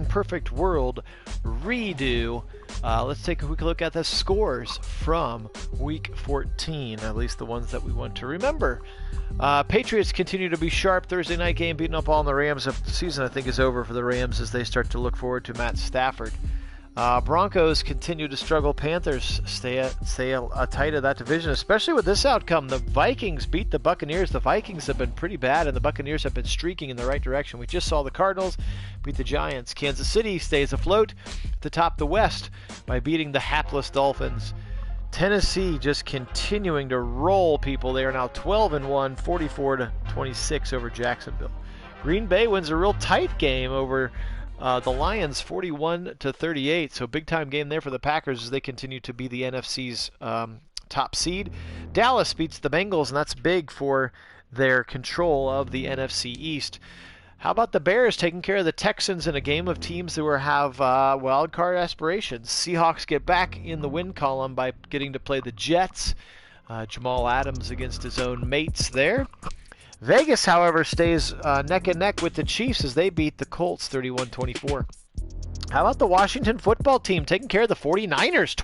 Perfect World redo. Let's take a quick look at the scores from Week 14, at least the ones that we want to remember. Patriots continue to be sharp. Thursday night game beating up on the Rams. The season, I think, is over for the Rams as they start to look forward to Matt Stafford. Broncos continue to struggle. Panthers stay tight of that division, especially with this outcome. The Vikings beat the Buccaneers. The Vikings have been pretty bad, and the Buccaneers have been streaking in the right direction. We just saw the Cardinals beat the Giants. Kansas City stays afloat at the top of the West by beating the hapless Dolphins. Tennessee just continuing to roll people. They are now 12-1, 44-26 over Jacksonville. Green Bay wins a real tight game over the Lions, 41-38. So big time game there for the Packers as they continue to be the NFC's top seed. Dallas beats the Bengals, and that's big for their control of the NFC East. How about the Bears taking care of the Texans in a game of teams who have wild card aspirations? Seahawks get back in the win column by getting to play the Jets. Jamal Adams against his own mates there. Vegas, however, stays neck and neck with the Chiefs as they beat the Colts 31-24. How about the Washington football team taking care of the 49ers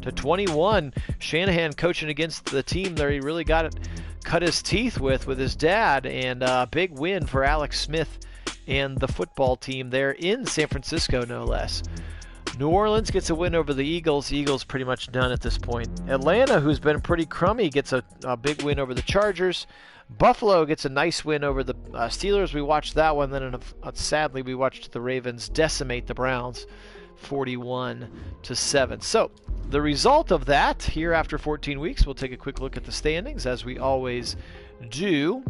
27-21? Shanahan coaching against the team there he really got it cut his teeth with his dad, and a big win for Alex Smith and the football team there in San Francisco, no less. New Orleans gets a win over the Eagles. The Eagles pretty much done at this point. Atlanta, who's been pretty crummy, gets a big win over the Chargers. Buffalo gets a nice win over the Steelers. We watched that one. Then, sadly, we watched the Ravens decimate the Browns 41-7. So, the result of that, here after 14 weeks, we'll take a quick look at the standings, as we always do.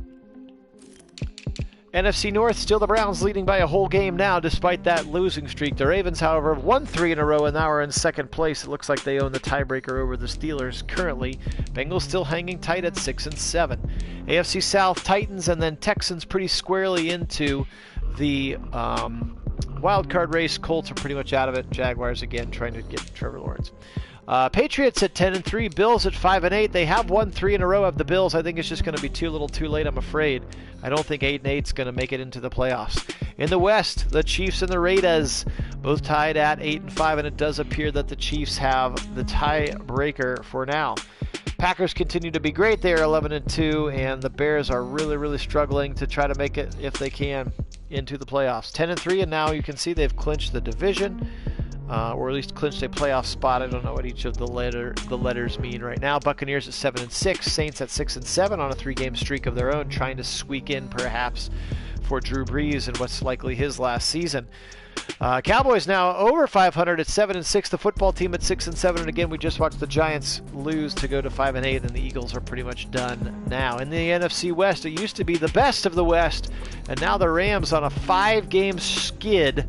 NFC North, still the Browns leading by a whole game now, despite that losing streak. The Ravens, however, won 3 in a row and now are in second place. It looks like they own the tiebreaker over the Steelers currently. Bengals still hanging tight at 6-7. AFC South, Titans, and then Texans pretty squarely into the wild card race. Colts are pretty much out of it. Jaguars again trying to get Trevor Lawrence. Patriots at 10-3, Bills at 5-8. They have won 3 in a row of the Bills. I think it's just going to be too little too late, I'm afraid. I don't think 8-8 is going to make it into the playoffs. In the West, the Chiefs and the Raiders both tied at 8-5, and it does appear that the Chiefs have the tiebreaker for now. Packers continue to be great. They are 11-2, and the Bears are really, really struggling to try to make it, if they can, into the playoffs. 10-3, and now you can see they've clinched the division. Or at least clinched a playoff spot. I don't know what each of the letters mean right now. Buccaneers at 7-6, Saints at 6-7 on a 3-game streak of their own, trying to squeak in perhaps for Drew Brees in what's likely his last season. Cowboys now over 500 at 7-6. The football team at 6-7, and again we just watched the Giants lose to go to 5-8, and the Eagles are pretty much done now. In the NFC West, it used to be the best of the West, and now the Rams on a 5-game skid.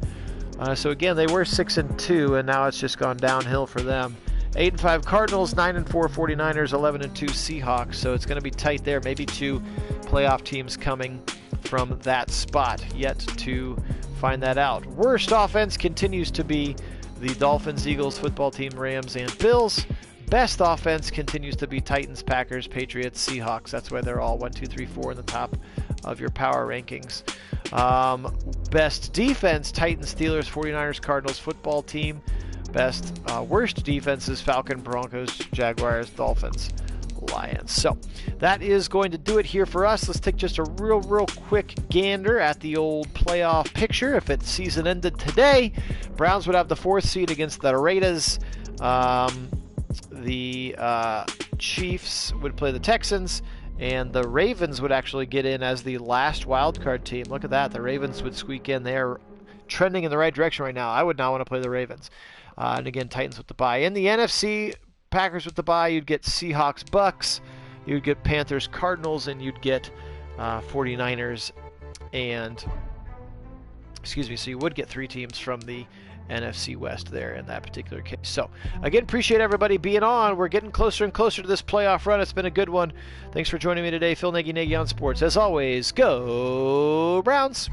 So again, they were 6-2, and now it's just gone downhill for them. 8-5 Cardinals, 9-4 49ers, 11-2 Seahawks. So it's going to be tight there. Maybe 2 playoff teams coming from that spot. Yet to find that out. Worst offense continues to be the Dolphins, Eagles, football team, Rams, and Bills. Best offense continues to be Titans, Packers, Patriots, Seahawks. That's why they're all 1, 2, 3, 4 in the top of your power rankings. Best defense, Titans, Steelers, 49ers, Cardinals, football team. Worst defenses, Falcons, Broncos, Jaguars, Dolphins, Lions. So that is going to do it here for us. Let's take just a real quick gander at the old playoff picture. If its season ended today, Browns would have the 4th seed against the Raiders. The Chiefs would play the Texans, and the Ravens would actually get in as the last wildcard team. Look at that. The Ravens would squeak in. They're trending in the right direction right now. I would not want to play the Ravens. And again, Titans with the bye. In the NFC, Packers with the bye, you'd get Seahawks, Bucks. You'd get Panthers, Cardinals, and you'd get 49ers. And, so you would get 3 teams from the NFC West there in that particular case. So, again, appreciate everybody being on. We're getting closer and closer to this playoff run. It's been a good one. Thanks for joining me today. Phil Nagy on Sports. As always, go Browns!